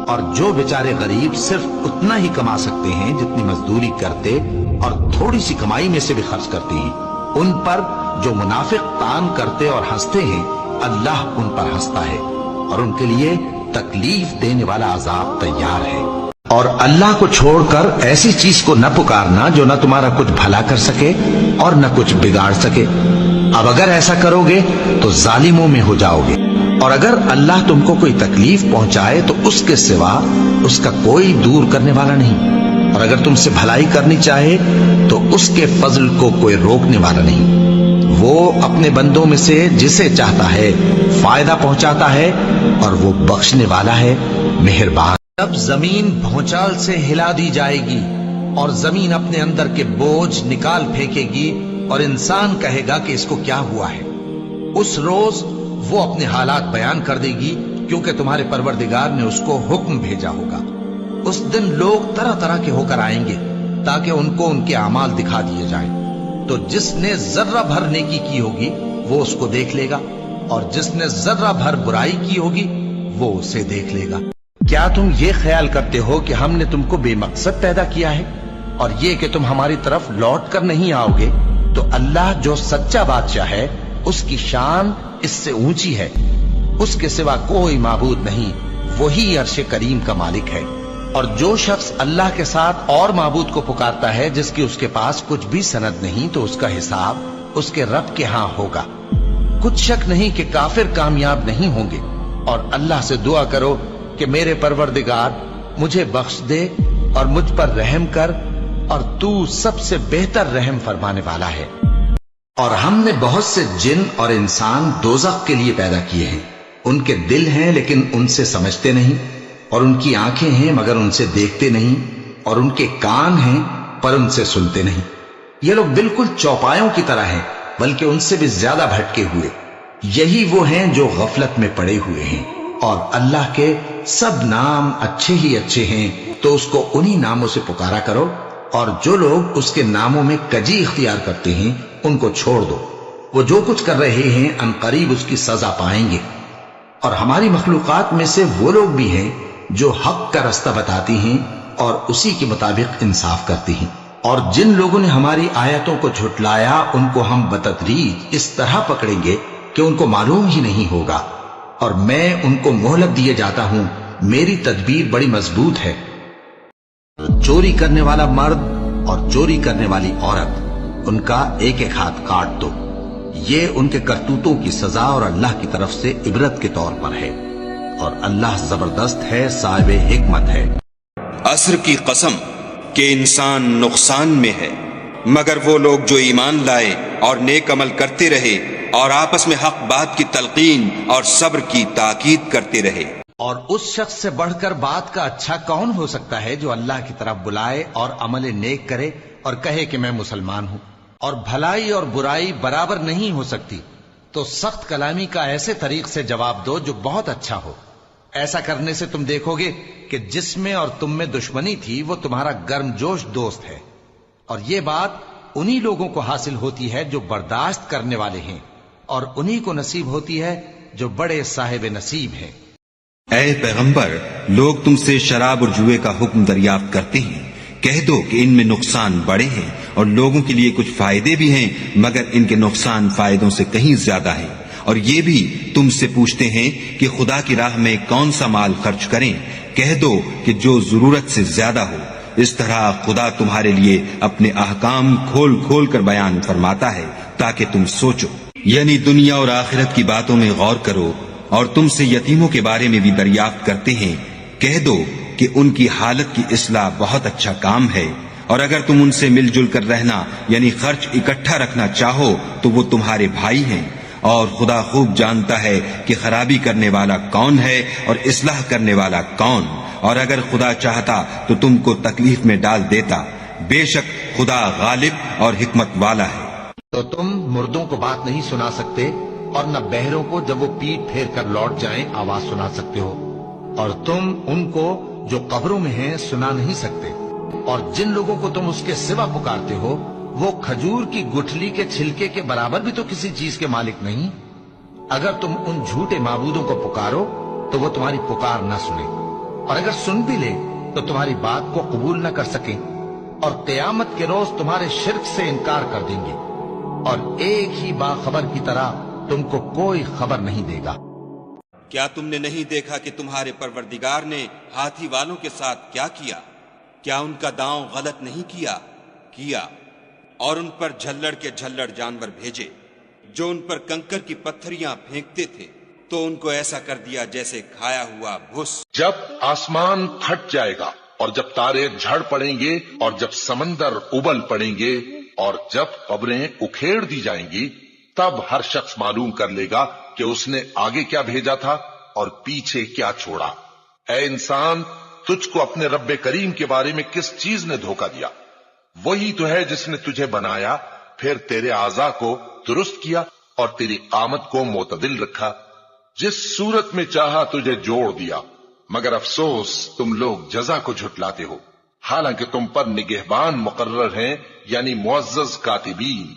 اور جو بیچارے غریب صرف اتنا ہی کما سکتے ہیں جتنی مزدوری کرتے اور تھوڑی سی کمائی میں سے بھی خرچ کرتے ہیں، ان پر جو منافق تان کرتے اور ہنستے ہیں، اللہ ان پر ہنستا ہے اور ان کے لیے تکلیف دینے والا عذاب تیار ہے۔ اور اللہ کو چھوڑ کر ایسی چیز کو نہ پکارنا جو نہ تمہارا کچھ بھلا کر سکے اور نہ کچھ بگاڑ سکے۔ اب اگر ایسا کرو گے تو ظالموں میں ہو جاؤ گے، اور اگر اللہ تم کو کوئی تکلیف پہنچائے تو اس کے سوا اس کا کوئی دور کرنے والا نہیں، اور اگر تم سے بھلائی کرنی چاہے تو اس کے فضل کو کوئی روکنے والا نہیں۔ وہ اپنے بندوں میں سے جسے چاہتا ہے فائدہ پہنچاتا ہے، اور وہ بخشنے والا ہے، مہربان۔ جب زمین بھونچال سے ہلا دی جائے گی اور زمین اپنے اندر کے بوجھ نکال پھینکے گی اور انسان کہے گا کہ اس کو کیا ہوا ہے، اس روز وہ اپنے حالات بیان کر دے گی، کیونکہ تمہارے پروردگار نے اس کو حکم بھیجا ہوگا۔ اس دن لوگ طرح طرح کے ہو کر آئیں گے تاکہ ان کو ان کے اعمال دکھا دیے جائیں، تو جس نے ذرہ بھر نیکی کی ہوگی وہ اس کو دیکھ لے گا، اور جس نے ذرہ بھر برائی کی ہوگی وہ اسے دیکھ لے گا۔ کیا تم یہ خیال کرتے ہو کہ ہم نے تم کو بے مقصد پیدا کیا ہے، اور یہ کہ تم ہماری طرف لوٹ کر نہیں آؤ گے؟ تو اللہ جو سچا بادشاہ ہے، اس کی شان اس سے اونچی ہے، اس کے سوا کوئی معبود نہیں، وہی عرش کریم کا مالک ہے۔ اور جو شخص اللہ کے ساتھ اور معبود کو پکارتا ہے جس کی اس کے پاس کچھ بھی سند نہیں، تو اس کا حساب اس کے رب کے ہاں ہوگا۔ کچھ شک نہیں کہ کافر کامیاب نہیں ہوں گے، اور اللہ سے دعا کرو کہ میرے پروردگار مجھے بخش دے اور مجھ پر رحم کر، اور تو سب سے بہتر رحم فرمانے والا ہے۔ اور ہم نے بہت سے جن اور انسان دوزخ کے لیے پیدا کیے ہیں، ان کے دل ہیں لیکن ان سے سمجھتے نہیں، اور ان کی آنکھیں ہیں مگر ان سے دیکھتے نہیں، اور ان کے کان ہیں پر ان سے سنتے نہیں۔ یہ لوگ بالکل چوپایوں کی طرح ہیں، بلکہ ان سے بھی زیادہ بھٹکے ہوئے۔ یہی وہ ہیں جو غفلت میں پڑے ہوئے ہیں، اور اللہ کے سب نام اچھے ہی اچھے ہیں، تو اس کو انہی ناموں سے پکارا کرو، اور جو لوگ اس کے ناموں میں کجی اختیار کرتے ہیں ان کو چھوڑ دو۔ وہ جو کچھ کر رہے ہیں ان قریب اس کی سزا پائیں گے۔ اور ہماری مخلوقات میں سے وہ لوگ بھی ہیں جو حق کا رستہ بتاتی ہیں اور اسی کے مطابق انصاف کرتی ہیں، اور جن لوگوں نے ہماری آیتوں کو جھٹلایا ان کو ہم بتدریج اس طرح پکڑیں گے کہ ان کو معلوم ہی نہیں ہوگا، اور میں ان کو مہلت دیے جاتا ہوں، میری تدبیر بڑی مضبوط ہے۔ چوری کرنے والا مرد اور چوری کرنے والی عورت، ان کا ایک ایک ہاتھ کاٹ دو، یہ ان کے کرتوتوں کی سزا اور اللہ کی طرف سے عبرت کے طور پر ہے، اور اللہ زبردست ہے، صاحب حکمت ہے۔ عصر کی قسم کہ انسان نقصان میں ہے، مگر وہ لوگ جو ایمان لائے اور نیک عمل کرتے رہے اور آپس میں حق بات کی تلقین اور صبر کی تاکید کرتے رہے۔ اور اس شخص سے بڑھ کر بات کا اچھا کون ہو سکتا ہے جو اللہ کی طرف بلائے اور عمل نیک کرے اور کہے کہ میں مسلمان ہوں؟ اور بھلائی اور برائی برابر نہیں ہو سکتی، تو سخت کلامی کا ایسے طریق سے جواب دو جو بہت اچھا ہو۔ ایسا کرنے سے تم دیکھو گے کہ جس میں اور تم میں دشمنی تھی وہ تمہارا گرم جوش دوست ہے، اور یہ بات انہی لوگوں کو حاصل ہوتی ہے جو برداشت کرنے والے ہیں، اور انہی کو نصیب ہوتی ہے جو بڑے صاحب نصیب ہیں۔ اے پیغمبر، لوگ تم سے شراب اور جوئے کا حکم دریافت کرتے ہیں، کہہ دو کہ ان میں نقصان بڑے ہیں اور لوگوں کے لیے کچھ فائدے بھی ہیں، مگر ان کے نقصان فائدوں سے کہیں زیادہ ہیں۔ اور یہ بھی تم سے پوچھتے ہیں کہ خدا کی راہ میں کون سا مال خرچ کریں، کہہ دو کہ جو ضرورت سے زیادہ ہو۔ اس طرح خدا تمہارے لیے اپنے احکام کھول کھول کر بیان فرماتا ہے تاکہ تم سوچو، یعنی دنیا اور آخرت کی باتوں میں غور کرو۔ اور تم سے یتیموں کے بارے میں بھی دریافت کرتے ہیں، کہہ دو کہ ان کی حالت کی اصلاح بہت اچھا کام ہے، اور اگر تم ان سے مل جل کر رہنا یعنی خرچ اکٹھا رکھنا چاہو تو وہ تمہارے بھائی ہیں، اور خدا خوب جانتا ہے کہ خرابی کرنے والا کون ہے اور اصلاح کرنے والا کون، اور اگر خدا چاہتا تو تم کو تکلیف میں ڈال دیتا، بے شک خدا غالب اور حکمت والا ہے۔ تو تم مردوں کو بات نہیں سنا سکتے، اور نہ بہروں کو جب وہ پیٹ پھیر کر لوٹ جائیں آواز سنا سکتے ہو، اور تم ان کو جو قبروں میں ہیں سنا نہیں سکتے۔ اور جن لوگوں کو تم اس کے سوا پکارتے ہو وہ کھجور کی گٹھلی کے چھلکے کے برابر بھی تو کسی چیز کے مالک نہیں۔ اگر تم ان جھوٹے معبودوں کو پکارو تو وہ تمہاری پکار نہ سنے، اور اگر سن بھی لے تو تمہاری بات کو قبول نہ کر سکیں، اور قیامت کے روز تمہارے شرک سے انکار کر دیں گے، اور ایک ہی باخبر کی طرح تم کو کوئی خبر نہیں دے گا۔ کیا تم نے نہیں دیکھا کہ تمہارے پروردگار نے ہاتھی والوں کے ساتھ کیا کیا؟ کیا ان کا داؤں غلط نہیں کیا اور ان پر جھلڑ کے جھلڑ جانور بھیجے جو ان پر کنکر کی پتھریاں پھینکتے تھے، تو ان کو ایسا کر دیا جیسے کھایا ہوا بھس۔ جب آسمان پھٹ جائے گا اور جب تارے جھڑ پڑیں گے اور جب سمندر ابل پڑیں گے اور جب قبریں اکھیڑ دی جائیں گی، تب ہر شخص معلوم کر لے گا کہ اس نے آگے کیا بھیجا تھا اور پیچھے کیا چھوڑا۔ اے انسان، تجھ کو اپنے رب کریم کے بارے میں کس چیز نے دھوکہ دیا؟ وہی تو ہے جس نے تجھے بنایا، پھر تیرے اعضاء کو درست کیا اور تیری قامت کو معتدل رکھا، جس صورت میں چاہا تجھے جوڑ دیا، مگر افسوس تم لوگ جزا کو جھٹلاتے ہو، حالانکہ تم پر نگہبان مقرر ہیں، یعنی معزز کاتبین۔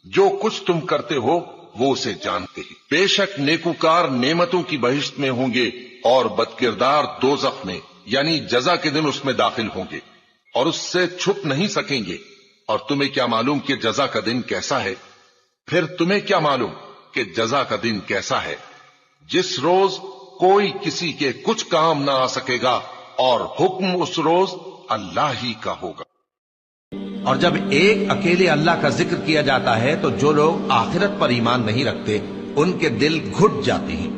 جو کچھ تم کرتے ہو وہ اسے جانتے ہیں۔ بے شک نیکوکار نعمتوں کی بہشت میں ہوں گے اور بدکردار دوزخ میں، یعنی جزا کے دن اس میں داخل ہوں گے اور اس سے چھپ نہیں سکیں گے۔ اور تمہیں کیا معلوم کہ جزا کا دن کیسا ہے؟ پھر تمہیں کیا معلوم کہ جزا کا دن کیسا ہے، جس روز کوئی کسی کے کچھ کام نہ آ سکے گا اور حکم اس روز اللہ ہی کا ہوگا۔ اور جب ایک اکیلے اللہ کا ذکر کیا جاتا ہے تو جو لوگ آخرت پر ایمان نہیں رکھتے ان کے دل گھٹ جاتے ہیں،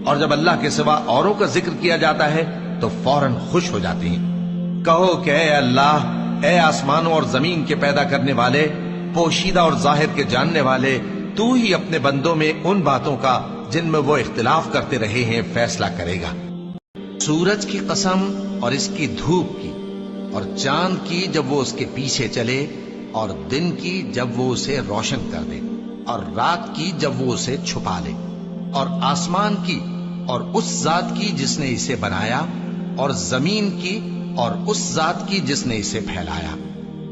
اور جب اللہ کے سوا اوروں کا ذکر کیا جاتا ہے تو فوراً خوش ہو جاتے ہیں۔ کہو کہ اے اللہ، اے آسمانوں اور زمین کے پیدا کرنے والے، پوشیدہ اور ظاہر کے جاننے والے، تو ہی اپنے بندوں میں ان باتوں کا جن میں وہ اختلاف کرتے رہے ہیں فیصلہ کرے گا۔ سورج کی قسم اور اس کی دھوپ کی، اور چاند کی جب وہ اس کے پیچھے چلے، اور دن کی جب وہ اسے روشن کر دے، اور رات کی جب وہ اسے چھپا لے، اور آسمان کی اور اس ذات کی جس نے اسے بنایا، اور زمین کی اور اس ذات کی جس نے اسے پھیلایا،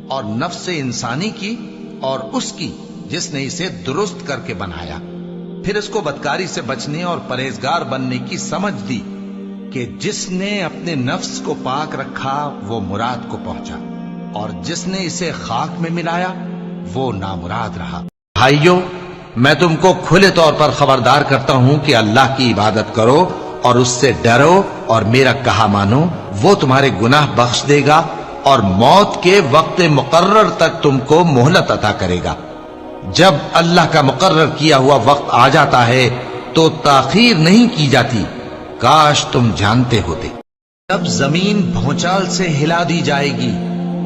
اور نفس انسانی کی اور اس کی جس نے اسے درست کر کے بنایا۔ پھر اس کو بدکاری سے بچنے اور پرہیزگار بننے کی سمجھ دی کہ جس نے اپنے نفس کو پاک رکھا وہ مراد کو پہنچا، اور جس نے اسے خاک میں ملایا وہ نامراد رہا۔ بھائیو، میں تم کو کھلے طور پر خبردار کرتا ہوں کہ اللہ کی عبادت کرو اور اس سے ڈرو اور میرا کہا مانو، وہ تمہارے گناہ بخش دے گا اور موت کے وقت مقرر تک تم کو مہلت عطا کرے گا۔ جب اللہ کا مقرر کیا ہوا وقت آ جاتا ہے تو تاخیر نہیں کی جاتی، کاش تم جانتے ہوتے۔ جب زمین بھونچال سے ہلا دی جائے گی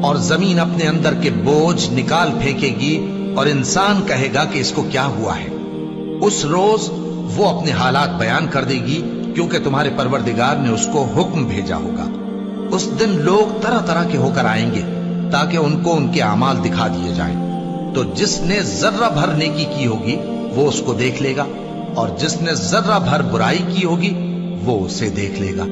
اور زمین اپنے اندر کے بوجھ نکال پھینکے گی اور انسان کہے گا کہ اس کو کیا ہوا ہے، اس روز وہ اپنے حالات بیان کر دے گی، کیونکہ تمہارے پروردگار نے اس کو حکم بھیجا ہوگا۔ اس دن لوگ طرح طرح کے ہو کر آئیں گے تاکہ ان کو ان کے اعمال دکھا دیے جائیں۔ تو جس نے ذرہ بھر نیکی کی ہوگی وہ اس کو دیکھ لے گا، اور جس نے ذرہ بھر برائی کی ہوگی وہ اسے دیکھ لے گا۔